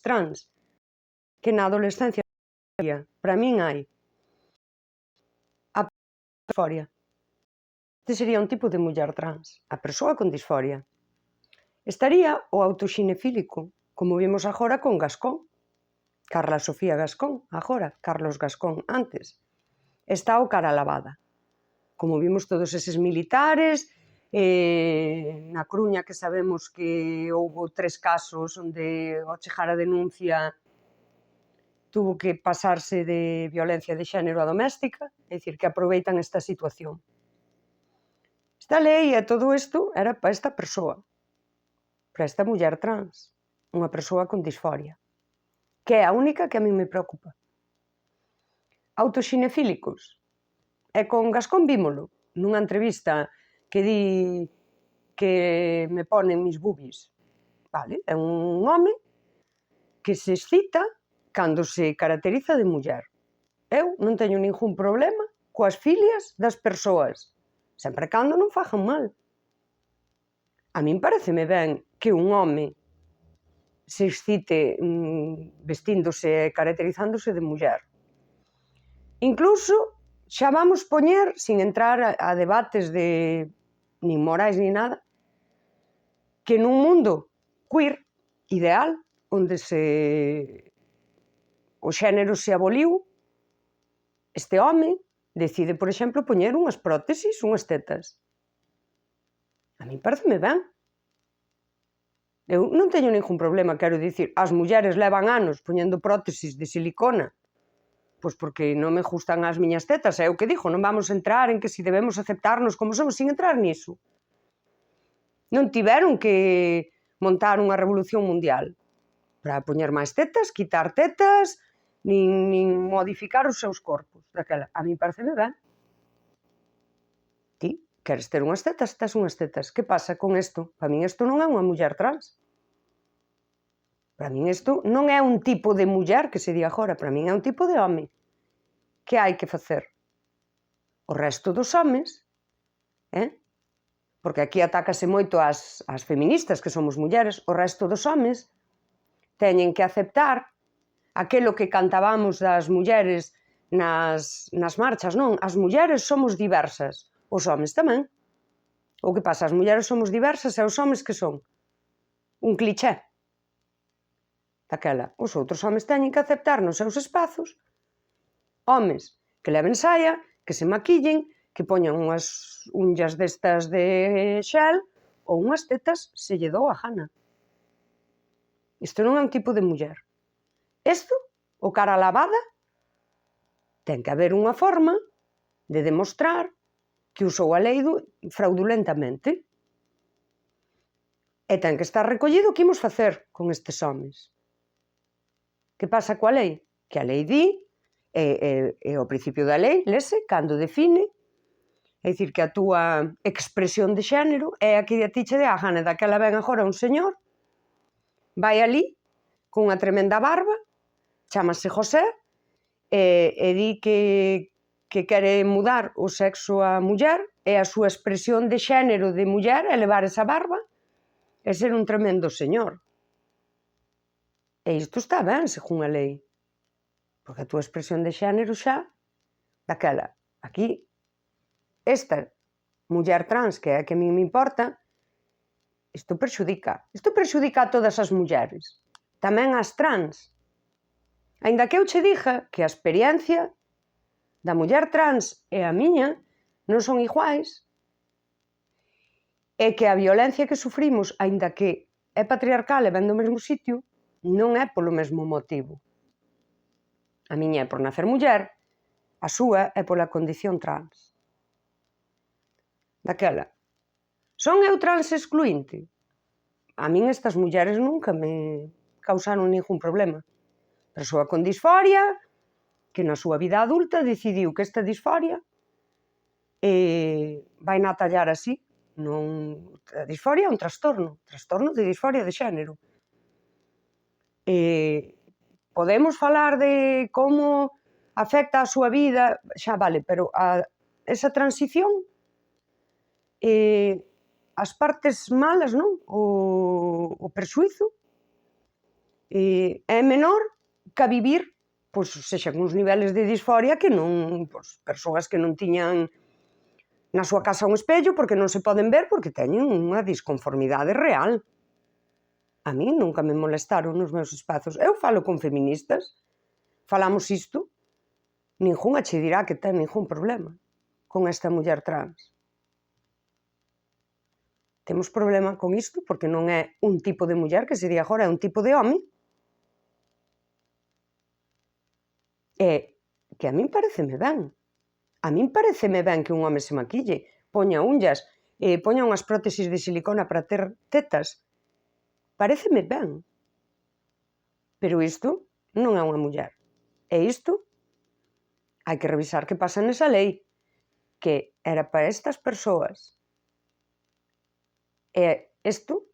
trans que na adolescencia para min hai a disforia. Este sería un tipo de muller trans, a persoa con disforia. Estaría o autoxinefílico, como vimos agora con Gascón, Carla Sofía Gascón, agora, Carlos Gascón antes. Está o cara lavada, como vimos todos eses militares, na Coruña que sabemos que houbo 3 casos onde ao chegar a denuncia tuvo que pasarse de violencia de xénero a doméstica, é dicir, que aproveitan esta situación. Esta lei e todo isto era para esta persoa, para esta muller trans, unha persoa con disforia, que é a única que a min me preocupa. Autoxinefílicos. E con Gascón vímolo, nunha entrevista que di que me ponen mis bubis. Vale, é un home que se excita cando se caracteriza de muller. Eu non teño ningún problema coas filias das persoas, sempre cando non fajan mal. A min pareceme ben que un home se excite vestíndose e caracterizándose de muller. Incluso xa vamos poñer, sin entrar a debates de nin morais ni nada, que nun mundo queer, ideal, onde o xénero se aboliu, este home decide, por exemplo, poñer unhas prótesis, unhas tetas. A min pareceme ben. Eu non teño ningún problema, quero dicir, as mulleres levan anos poñendo prótesis de silicona, pois porque non me gustan as miñas tetas, é o que digo, non vamos entrar en que si debemos aceptarnos como somos, sin entrar niso. Non tiveron que montar unha revolución mundial para poñer máis tetas, quitar tetas, nin modificar os seus corpos. Daquela, a min pareceme ben. Ti queres ter unhas tetas, tes unhas tetas. Que pasa con isto? Para min isto non é unha muller trans. Para min isto non é un tipo de muller que se di agora, para min é un tipo de home. Que hai que facer? O resto dos homes, porque aquí atácase moito ás feministas, que somos mulleres, o resto dos homes teñen que aceptar aquilo que cantábamos das mulleres nas marchas, non? As mulleres somos diversas, os homes tamén. O que pasa, as mulleres somos diversas e os homes que son? Un cliché. Daquela, os outros homes teñen que aceptar nos seus espazos homes que leven saia, que se maquillen, que poñan unhas unllas destas de xel ou unhas tetas se lle dou a gana. Isto non é un tipo de muller. Isto, o cara lavada, ten que haber unha forma de demostrar que usou a lei fraudulentamente. E ten que estar recollido o que imos facer con estes homes. Que pasa coa lei? Que a lei di, e o principio da lei, lese, cando define, é dicir, que a túa expresión de xénero é a que a ti che dé a gana. Daquela ven agora un señor, vai ali, con unha tremenda barba, chámase José, e di que quere mudar o sexo a muller, e a súa expresión de xénero de muller é levar esa barba e ser un tremendo señor. E isto está ben, según a lei. Porque a túa expresión de xénero xa, daquela, aquí, esta muller trans, que é a que a mí me importa, isto perxudica a todas as mulleres, tamén as trans. Aínda que eu che diga que a experiencia da muller trans e a miña non son iguais, e que a violencia que sufrimos, aínda que é patriarcal e ven do mesmo sitio, non é polo mesmo motivo. A miña é por nacer muller, a súa é pola condición trans. Daquela, son eu trans excluinte? A min estas mulleres nunca me causaron ningún problema. Persoa con disforia, que na súa vida adulta decidiu que esta disforia vai na tallar así. A disforia é un trastorno de disforia de xénero. Podemos falar de como afecta a súa vida, xa vale, pero esa transición, as partes malas, non? O perxuízo, é menor que a vivir, pois, sexa, con uns niveles de disforia que non, pois, persoas que non tiñan na súa casa un espello porque non se poden ver porque teñen unha disconformidade real. A mí nunca me molestaron nos meus espazos. Eu falo con feministas, falamos isto, ningunha che dirá que ten ningún problema con esta muller trans. Temos problema con isto porque non é un tipo de muller que se di agora, é un tipo de home. E que a min pareceme ben. A min pareceme ben que un home se maquille, poña unllas, poña unhas prótesis de silicona para ter tetas. Pareceme ben. Pero isto non é unha muller. E isto hai que revisar que pasa nesa lei, que era para estas persoas. E isto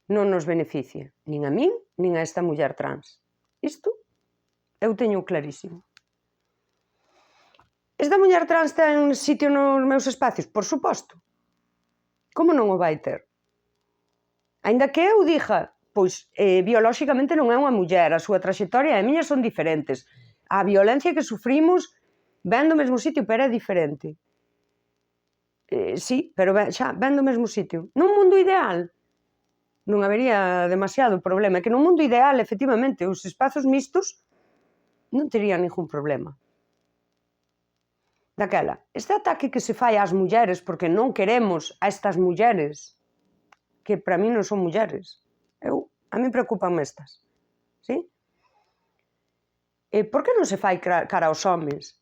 non nos beneficia, nin a min, nin a esta muller trans. Isto eu teño clarísimo. Esta muller trans ten sitio nos meus espacios? Por suposto. Como non o vai ter? Aínda que eu diga, pois, biolóxicamente non é unha muller, a súa traxectoria e a miña son diferentes. A violencia que sufrimos ven do mesmo sitio, pero é diferente. Sí, pero xa, ven do mesmo sitio. Nun mundo ideal, non habería demasiado problema. É que nun mundo ideal, efectivamente, os espazos mixtos non terían ningún problema. Daquela, este ataque que se fai ás mulleres porque non queremos a estas mulleres, que para mí non son mulleres, a mí preocupan estas, sí? Por que non se fai cara aos homes?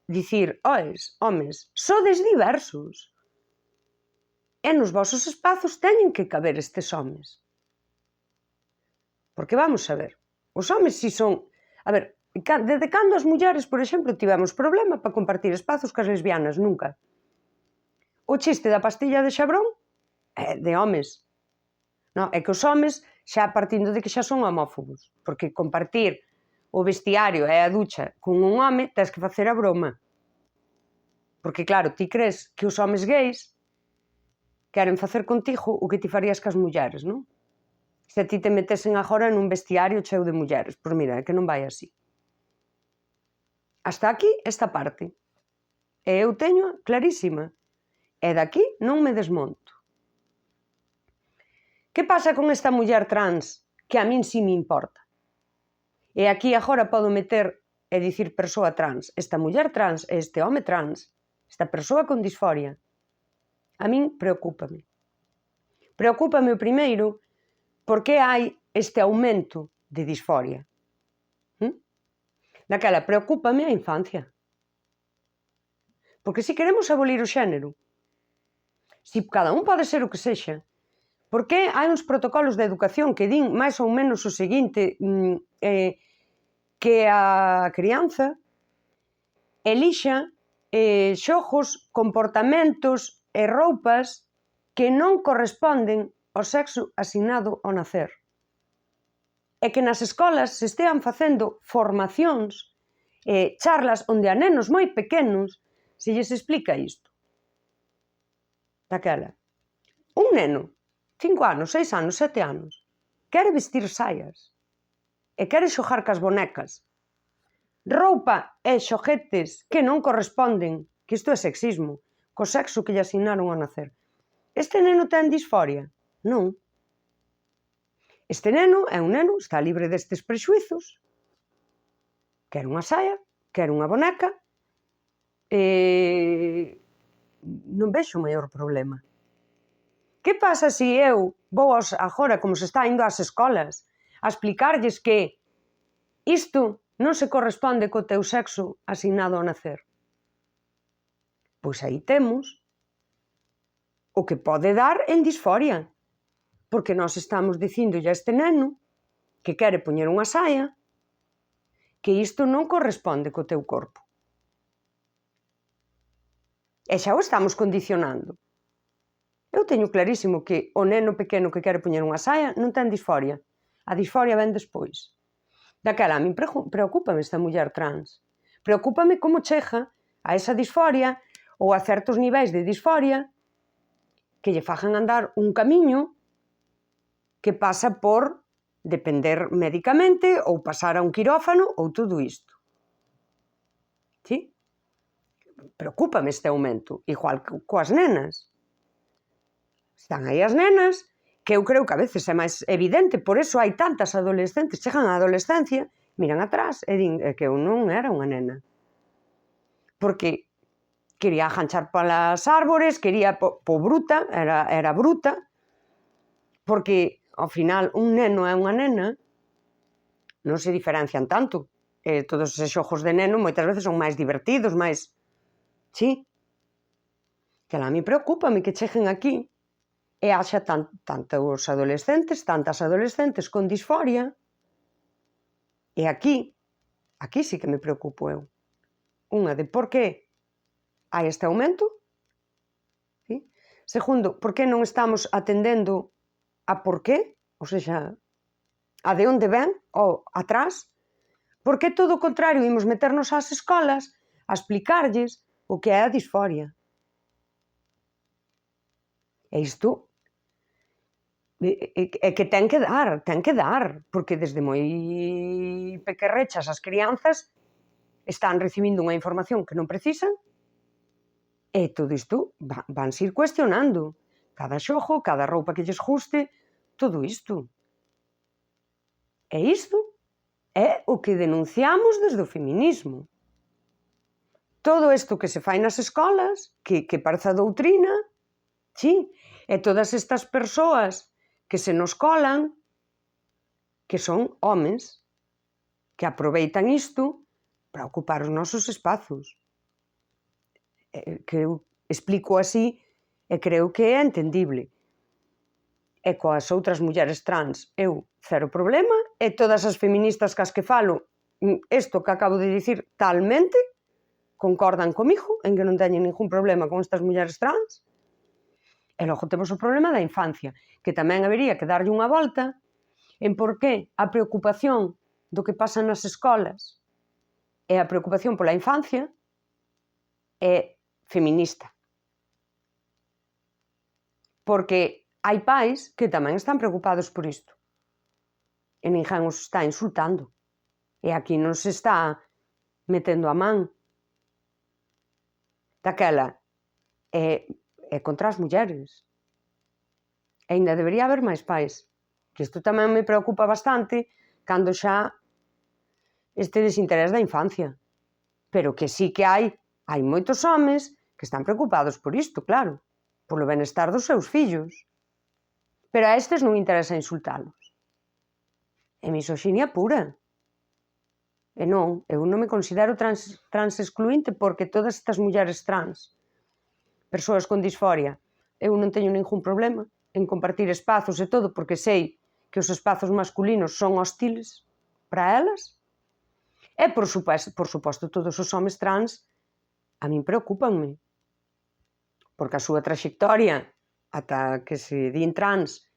Dicir, homes, sodes diversos, e nos vosos espazos teñen que caber estes homes. Porque vamos a ver, os homes si son... A ver, desde cando as mulleres, por exemplo, tivemos problema para compartir espazos cas lesbianas? Nunca. O chiste da pastilla de xabrón é de homes. Non, é que os homes, xa partindo de que xa son homófobos, porque compartir o vestiario e a ducha con un home, tens que facer a broma. Porque claro, ti crees que os homes gays queren facer contigo o que ti farías cas mulleres, non? Se a ti te metesen agora nun vestiario cheo de mulleres, pois mira, é que non vai así. Hasta aquí esta parte. E eu teño clarísima. E daqui non me desmonto. Que pasa con esta muller trans que a min si me importa? E aquí agora podo meter e dicir persoa trans. Esta muller trans e este home trans, esta persoa con disforia, a min preocúpame. Preocúpame o primeiro porque hai este aumento de disforia. Daquela, preocúpame a infancia. Porque se queremos abolir o xénero, se cada un pode ser o que sexa, porque hai uns protocolos de educación que din máis ou menos o seguinte, que a crianza elixa xogos, comportamentos e roupas que non corresponden ao sexo asignado ao nacer. E que nas escolas se estean facendo formacións, charlas onde a nenos moi pequenos se lles explica isto. Daquela, un neno, 5 anos, 6 anos, 7 anos, quere vestir saias e quere xogar cas bonecas. Roupa e xoguetes que non corresponden, que isto é sexismo, co sexo que lle asignaron ao nacer. Este neno ten disforia? Non. Este neno é un neno, está libre destes prexuizos, quer unha saia, quer unha boneca, non vexo maior problema. Que pasa se eu vou agora, como se está indo ás escolas, a explicarlles que isto non se corresponde co teu sexo asignado ao nacer? Pois aí temos o que pode dar en disforia. Porque nós estamos dicíndolle a este neno que quere poñer unha saia que isto non corresponde co teu corpo. E xa o estamos condicionando. Eu teño clarísimo que o neno pequeno que quere poñer unha saia non ten disforia. A disforia ven despois. Daquela, a min preocúpame esta muller trans. Preocúpame como chega a esa disforia ou a certos niveis de disforia que lle fagan andar un camiño que pasa por depender médicamente ou pasar a un quirófano ou todo isto. Sí? Preocúpame este aumento, igual que coas nenas. Están aí as nenas, que eu creo que a veces é máis evidente, por eso hai tantas adolescentes, chegan á adolescencia, miran atrás e din que eu non era unha nena. Porque quería aganchar polas árbores, quería bruta, era bruta, porque ao final un neno e unha nena non se diferencian tanto. Todos esos xogos de neno moitas veces son máis divertidos, máis... Sí. Que a mí preocúpame que cheguen aquí e haxa tantos tantas adolescentes con disforia. E aquí sí que me preocupo eu. Unha, de por que hai este aumento. ¿Sí? Segundo, por que non estamos atendendo a por qué, ou seja, a de onde ven, ou atrás. Por que todo o contrario, imos meternos ás escolas a explicarlles o que é a disforia. E isto é que ten que dar, porque desde moi pequerrechas as crianzas están recibindo unha información que non precisan e todo isto vanse ir cuestionando. Cada xogo, cada roupa que lles guste, todo isto. E isto é o que denunciamos desde o feminismo. Todo isto que se fai nas escolas, que parece a doutrina, sí, e todas estas persoas que se nos colan, que son homes, que aproveitan isto para ocupar os nosos espazos. Que eu explico así e creo que é entendible. E coas outras mulleres trans eu cero problema, e todas as feministas cas que falo, isto que acabo de dicir talmente, concordan comigo en que non teñen ningún problema con estas mulleres trans. E logo temos o problema da infancia, que tamén habería que darlle unha volta en por que a preocupación do que pasa nas escolas e a preocupación pola infancia é feminista. Porque hai pais que tamén están preocupados por isto. E ninguén os está insultando. E aquí non se está metendo a man. Daquela, é contra as mulleres. E ainda debería haber máis pais. Que isto tamén me preocupa bastante cando xa este desinterés da infancia. Pero que sí que hai moitos homes que están preocupados por isto, claro, polo benestar dos seus fillos. Pero a estes non interesa insultalos. É misoxinia pura. E non, eu non me considero trans excluinte porque todas estas mulleres trans, persoas con disforia, eu non teño ningún problema en compartir espazos e todo, porque sei que os espazos masculinos son hostiles para elas. E, por suposto, todos os homes trans a min preocúpanme, porque a súa traxectoria ata que se din trans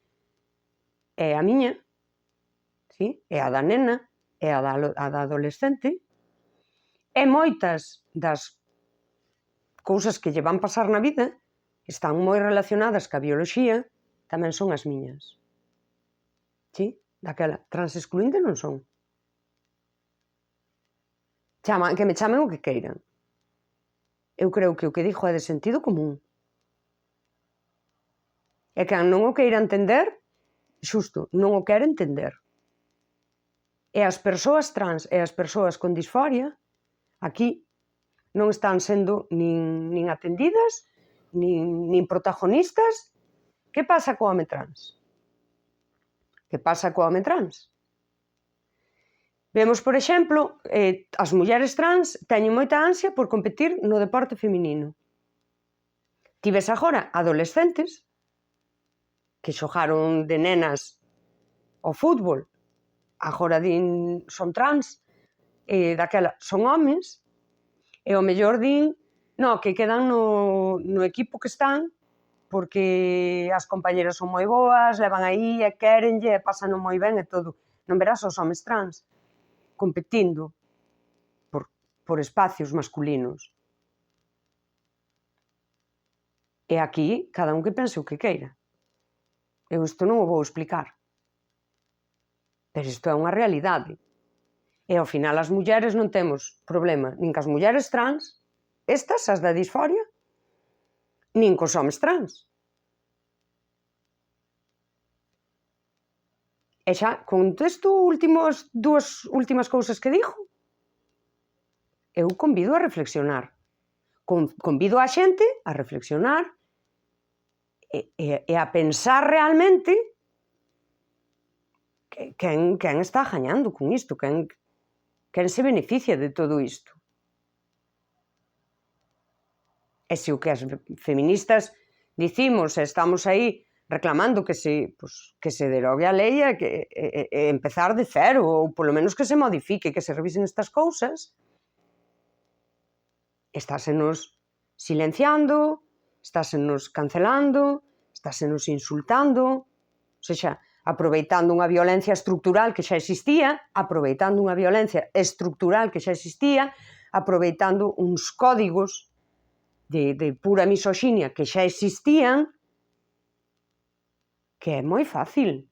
é a miña, sí? É a da nena, é a da adolescente, e moitas das cousas que lle van pasar na vida están moi relacionadas ca bioloxía, tamén son as miñas. Sí? Daquela, trans excluinte non son. Que me chamen o que queiran. Eu creo que o que dixo é de sentido común. E quen non o queira entender, xusto, non o quere entender. E as persoas trans e as persoas con disforia aquí non están sendo nin atendidas, nin protagonistas. Que pasa co home trans? Que pasa co home trans? Vemos, por exemplo, as mulleres trans teñen moita ansia por competir no deporte feminino. Tives agora adolescentes que xogaron de nenas ao fútbol, agora din son trans, daquela son homes, e ao mellor din que quedan no equipo que están porque as compañeras son moi boas, levan aí e quérenlle e pasan moi ben e todo. Non verás os homes trans competindo por espacios masculinos. E aquí, cada un que pense o que queira. Eu isto non o vou explicar. Pero isto é unha realidade. E ao final as mulleres non temos problema nin cas mulleres trans, estas, as da disforia, nin cos homes trans. E xa, con dúas últimas cousas que dixo, eu convido a reflexionar. Convido a xente a reflexionar e a pensar realmente quen está gañando con isto, quen se beneficia de todo isto. E se o que as feministas dicimos e estamos aí reclamando que se derogue a lei e empezar de cero, ou polo menos que se modifique, que se revisen estas cousas, estásenos silenciando, estásenos cancelando, estásenos insultando, ou seja, aproveitando unha violencia estructural que xa existía, aproveitando unha violencia estructural que xa existía, aproveitando uns códigos de pura misoxinia que xa existían, que é moi fácil